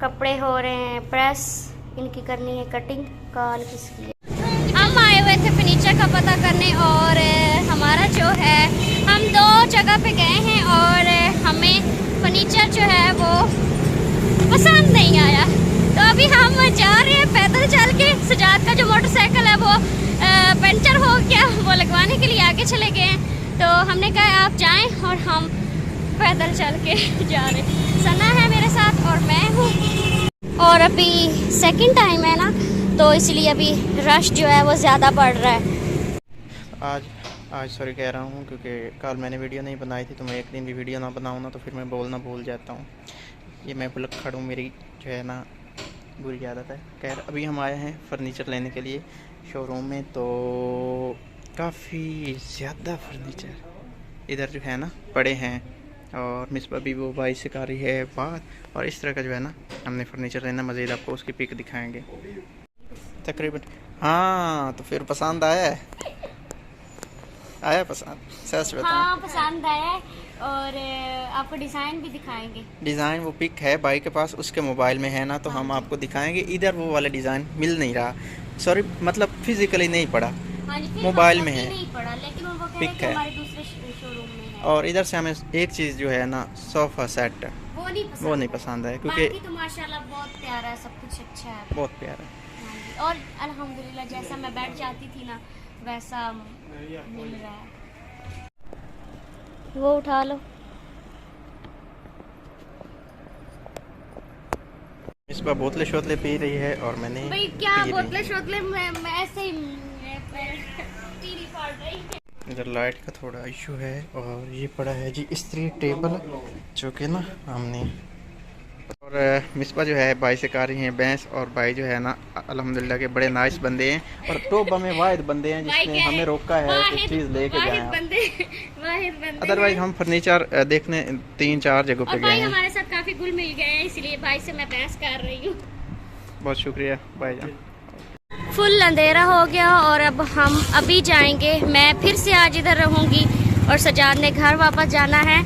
कपड़े हो रहे हैं प्रेस, इनकी करनी है कटिंग। कॉल किसकी है? हम आए हुए थे फर्नीचर का पता करने और हमारा जो है हम 2 जगह पे गए हैं और हमें फर्नीचर जो है वो पसंद नहीं आया। तो अभी हम जा रहे हैं पैदल चल के। सजाद का जो मोटरसाइकिल है वो पंचर हो गया, वो लगवाने के लिए आगे चले गए हैं। तो हमने कहा आप जाएं और हम पैदल चल के जा रहे हैं। सना है मेरे साथ और मैं हूँ, और अभी सेकंड टाइम है ना, तो इसलिए अभी रश जो है वो ज़्यादा बढ़ रहा है। आज सॉरी कह रहा हूँ क्योंकि कल मैंने वीडियो नहीं बनाई थी, तो मैं एक दिन भी वीडियो ना बनाऊँ ना तो फिर मैं बोलना भूल जाता हूँ। ये मैं भुलक्कड़ हूँ, मेरी जो है ना बुरी आदत है। खैर अभी हम आए हैं फर्नीचर लेने के लिए शोरूम में, तो काफ़ी ज़्यादा फर्नीचर इधर जो है ना पड़े हैं और मिसबा भी वो भाई से कर रही है बात। और इस तरह का जो है ना हमने फर्नीचर लेना, मज़ीद आपको उसकी पिक दिखाएंगे तकरीबन। हाँ तो फिर पसंद आया पसंद? सच बताओ। हाँ पसंद आया है और आपको डिज़ाइन भी दिखाएंगे। डिज़ाइन वो पिक है भाई के पास, उसके मोबाइल में है ना, तो हम आपको दिखाएंगे। इधर वो वाला डिज़ाइन मिल नहीं रहा, सॉरी मतलब फिजिकली नहीं पड़ा, मोबाइल में है, नहीं पड़ा, लेकिन वो कह रहे पिक हैं कि है। हमारे दूसरे शोरूम में है। और इधर से हमें एक चीज़ जो है ना सोफ़ा सेट वो नहीं पसंद है, क्योंकि बाकी तो माशाल्लाह बहुत प्यारा है, सब कुछ अच्छा है, बहुत प्यारा है। और अल्हम्दुलिल्लाह जैसा मैं बैठ जाती थी ना वैसा मिल रहा है। वो उठा लो। इस पर बोतलें शोतलें पी रही है और मैंने भाई क्या बोतलें शोतलें, मैं ऐसे ही टीवी फाड़ रही है। इधर लाइट का थोड़ा इशू है। और ये पड़ा है जी इस्त्री टेबल, जो कि ना हमने, और मिसबा जो है भाई से कर रही हैं भैंस। और भाई जो है ना अल्हम्दुलिल्लाह के बड़े नाइस बंदे हैं, और टोबा में वाहिद बंदे हैं जिसने हमें रोका है कुछ चीज़ लेके जाए। अदरवाइज हम फर्नीचर देखने 3-4 जगहों पे गए हैं। हमारे साथ काफी घुल मिल गए हैं, इसलिए भाई से मैं बहस कर रही हूँ। बहुत शुक्रिया भाईजान। फुल अंधेरा हो गया और अब हम अभी जाएंगे। मैं फिर से आज इधर रहूंगी और सजाद ने घर वापस जाना है।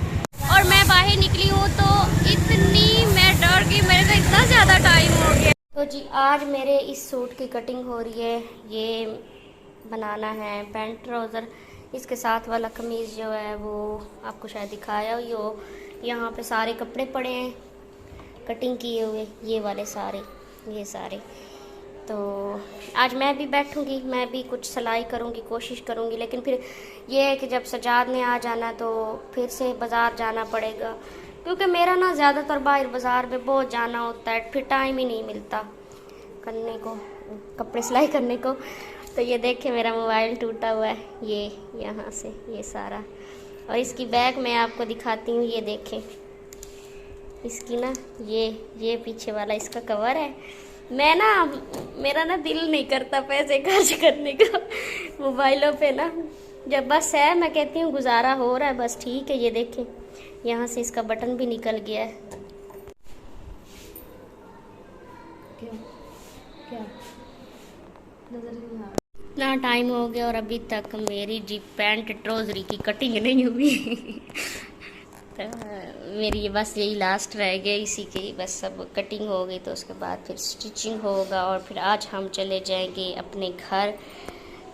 और मैं बाहर निकली हूँ तो इतनी मैं डर गई, मेरे को इतना ज़्यादा टाइम हो गया। तो जी आज मेरे इस सूट की कटिंग हो रही है। ये बनाना है पैंट ट्राउज़र, इसके साथ वाला कमीज़ जो है वो आपको शायद दिखाया ही हो। यहाँ पे सारे कपड़े पड़े हैं कटिंग किए हुए, ये वाले सारे, ये सारे। तो आज मैं भी बैठूंगी, मैं भी कुछ सिलाई करूंगी, कोशिश करूंगी। लेकिन फिर ये है कि जब सजाद ने आ जाना तो फिर से बाज़ार जाना पड़ेगा, क्योंकि मेरा ना ज़्यादातर बाहर बाज़ार में बहुत जाना होता है, फिर टाइम ही नहीं मिलता करने को, कपड़े सिलाई करने को। तो ये देखें मेरा मोबाइल टूटा हुआ है, ये यहाँ से ये सारा। और इसकी बैग मैं आपको दिखाती हूँ, ये देखें इसकी ना ये पीछे वाला इसका कवर है। मैं ना मेरा ना दिल नहीं करता पैसे खर्च करने का मोबाइलों पे ना, जब बस है मैं कहती हूँ गुजारा हो रहा है बस ठीक है। ये देखें यहाँ से इसका बटन भी निकल गया है। क्या इतना टाइम हो गया और अभी तक मेरी जी पैंट ट्राउजरी की कटिंग नहीं हुई तो मेरी ये बस यही लास्ट रह गया, इसी की बस सब कटिंग हो गई तो उसके बाद फिर स्टिचिंग होगा। और फिर आज हम चले जाएंगे अपने घर।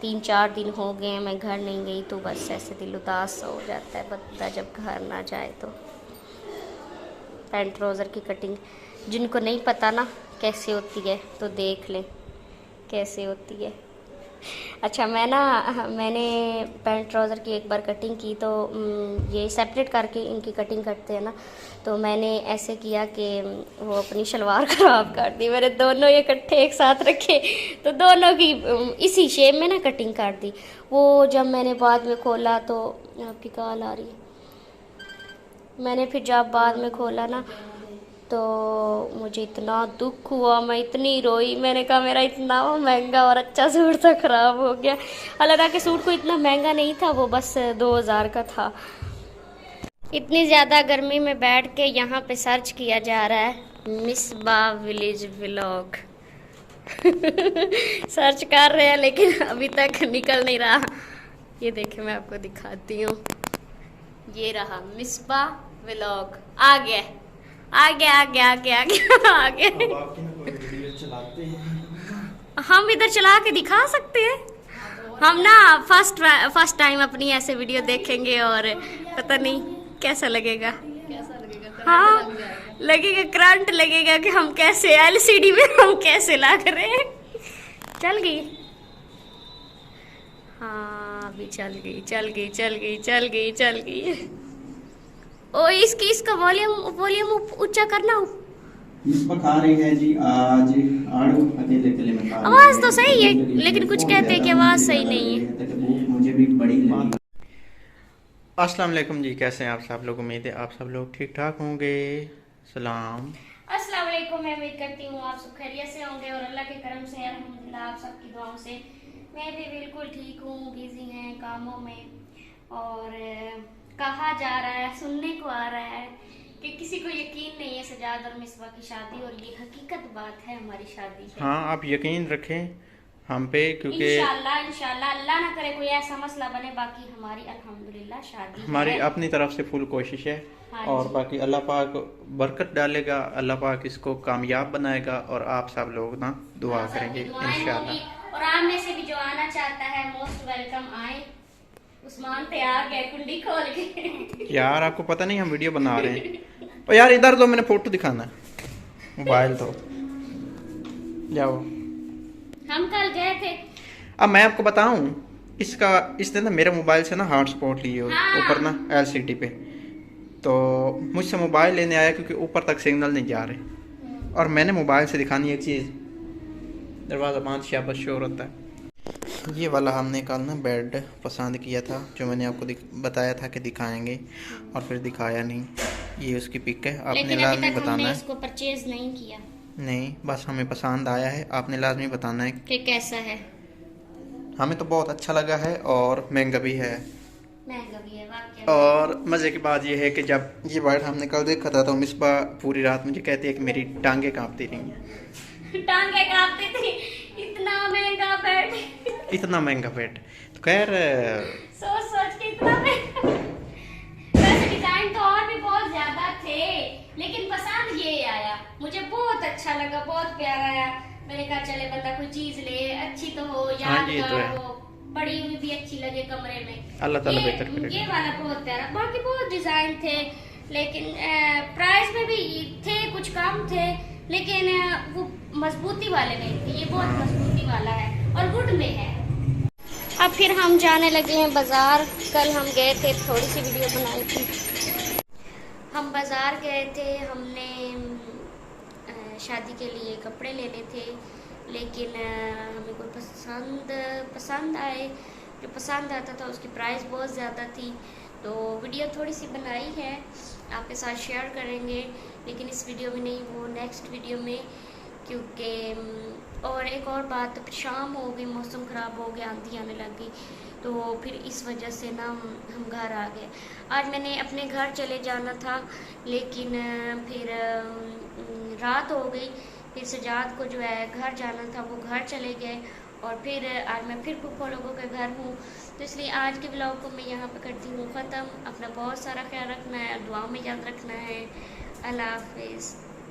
3-4 दिन हो गए हैं मैं घर नहीं गई, तो बस ऐसे दिल उदास हो जाता है बंदा जब घर ना जाए। तो पैंट ट्राउज़र की कटिंग जिनको नहीं पता ना कैसे होती है तो देख लें कैसे होती है। अच्छा मैंने पैंट ट्राउज़र की एक बार कटिंग की, तो ये सेपरेट करके इनकी कटिंग करते हैं ना, तो मैंने ऐसे किया कि वो अपनी शलवार ख़राब कर दी। मैंने दोनों ये इकट्ठे एक साथ रखे तो दोनों की इसी शेप में ना कटिंग कर दी। वो जब मैंने बाद में खोला तो आपकी कॉल आ रही है, मैंने फिर जब बाद में खोला ना तो मुझे इतना दुख हुआ, मैं इतनी रोई। मैंने कहा मेरा इतना महंगा और अच्छा सूट तो ख़राब हो गया। हालांकि सूट को इतना महंगा नहीं था, वो बस 2000 का था। इतनी ज़्यादा गर्मी में बैठ के यहाँ पे सर्च किया जा रहा है मिसबा विलेज व्लॉग सर्च कर रहे हैं लेकिन अभी तक निकल नहीं रहा। ये देखिए मैं आपको दिखाती हूँ, ये रहा मिसबा व्लॉग आ गया। आगे आगे आगे आगे आगे। अब आपकी ना कोई वीडियो चलाते हैं, हम इधर चला के दिखा सकते हैं। हम ना फर्स्ट टाइम अपनी ऐसे वीडियो देखेंगे और पता नहीं कैसा लगेगा। हाँ लगेगा, करंट लगेगा कि हम कैसे एलसीडी में हम कैसे ला रहे हैं। चल गई, हाँ अभी चल गई चल गई चल गई चल गई चल गई। ओ इसका वॉल्यूम ऊंचा करना हो। मिसबा खा रही है जी आज आड़ू अकेले अकेले में खा रही आवाज तो सही है लेकिन कुछ कहते हैं कि आवाज सही नहीं है। भूख मुझे भी बड़ी लगी। अस्सलाम वालेकुम जी, कैसे हैं आप सब लोग? उम्मीद है आप सब लोग ठीक ठाक होंगे। सलाम। अस्सलाम वालेकुम, मैं उम्मीद करती हूँ आप सब खैरियत से होंगे और अल्लाह के करम से अल्हम्दुलिल्लाह आप सबकी दुआओं से मैं भी बिल्कुल ठीक हूँ। बिजी हैं कामों में और कहा जा रहा है, सुनने को आ रहा है कि किसी को यकीन नहीं है सजाद और मिसबा की शादी, और ये हकीकत बात है, हमारी शादी है। हाँ आप यकीन रखें हम पे, क्योंकि इंशाल्लाह अल्लाह ना करे कोई ऐसा मसला बने। बाकी हमारी अल्हम्दुलिल्लाह शादी हमारी है। अपनी तरफ से फुल कोशिश है। हाँ और जी। बाकी अल्लाह पाक बरकत डालेगा, अल्लाह पाक इसको कामयाब बनाएगा और आप सब लोग ना दुआ करेंगे दुआएं इंशाल्लाह। होंगी और आप में से भी जो आना चाहता है मोस्ट वेलकम आए। उस्मान तैयार गए कुंडी खोल के। यार आपको पता नहीं हम वीडियो बना रहे हैं। और यार इधर तो मैंने फोटो दिखाना है, मोबाइल तो जाओ। हम कल गए थे। अब मैं आपको बताऊं, इसने ना मेरे मोबाइल से ना हॉटस्पॉट लिए हाँ। ऊपर ना एलसीडी पे, तो मुझसे मोबाइल लेने आया क्योंकि ऊपर तक सिग्नल नहीं जा रहे। और मैंने मोबाइल से दिखानी एक चीज़, दरवाज़ा बंद शाबाश शोर होता है। ये वाला हमने कल ना बेड पसंद किया था, जो मैंने आपको बताया था कि दिखाएंगे और फिर दिखाया नहीं। ये उसकी पिक है, आपने लेकिन अभी लाजमी तक बताना हमने है। इसको परचेज नहीं किया। नहीं बस हमें पसंद आया है, आपने लाजमी बताना है कि कैसा है। हमें तो बहुत अच्छा लगा है और महंगा भी है। महंगा भी है वाकई। और मज़े की बात यह है कि जब ये बेड हमने कल देखा था तो मिसबा पूरी रात मुझे कहती है कि मेरी टांगें कांपती रही हैं। टांगे कांपती थी, इतना महंगा बेड। इतना महंगा बेड तो खैर सोच सोच के इतना महंगा। वैसे डिजाइन तो और भी बहुत ज्यादा थे लेकिन पसंद ये आया, मुझे बहुत अच्छा लगा, बहुत प्यारा आया। मैंने कहा चले बंदा कोई चीज ले अच्छी तो हो, हाँ जी, ये तो यादगार है। हो, बड़ी हुई भी अच्छी लगे कमरे में। अल्लाह ताला बेहतर करेगा। ये वाला बहुत प्यारा। बाकी बहुत डिजाइन थे लेकिन प्राइस में भी थे, कुछ कम थे लेकिन वो मजबूती वाले नहीं थे। ये बहुत मजबूती वाला है और वुड में है। अब फिर हम जाने लगे हैं बाजार। कल हम गए थे, थोड़ी सी वीडियो बनाई थी। हम बाजार गए थे, हमने शादी के लिए कपड़े लेने थे लेकिन हमें कोई पसंद आए। जो पसंद आता था उसकी प्राइस बहुत ज़्यादा थी, तो वीडियो थोड़ी सी बनाई है, आपके साथ शेयर करेंगे लेकिन इस वीडियो में नहीं, वो नेक्स्ट वीडियो में। क्योंकि और एक और बात, फिर शाम हो गई, मौसम ख़राब हो गया, आंधी आने लग गई, तो फिर इस वजह से ना हम घर आ गए। आज मैंने अपने घर चले जाना था लेकिन फिर रात हो गई। फिर सजाद को जो है घर जाना था, वो घर चले गए और फिर आज मैं फिर फूफा लोगों के घर हूँ, तो इसलिए आज के ब्लॉग को मैं यहाँ पे करती हूँ ख़त्म। अपना बहुत सारा ख्याल रखना है, दुआ में याद रखना है। अल्लाह हाफिज़।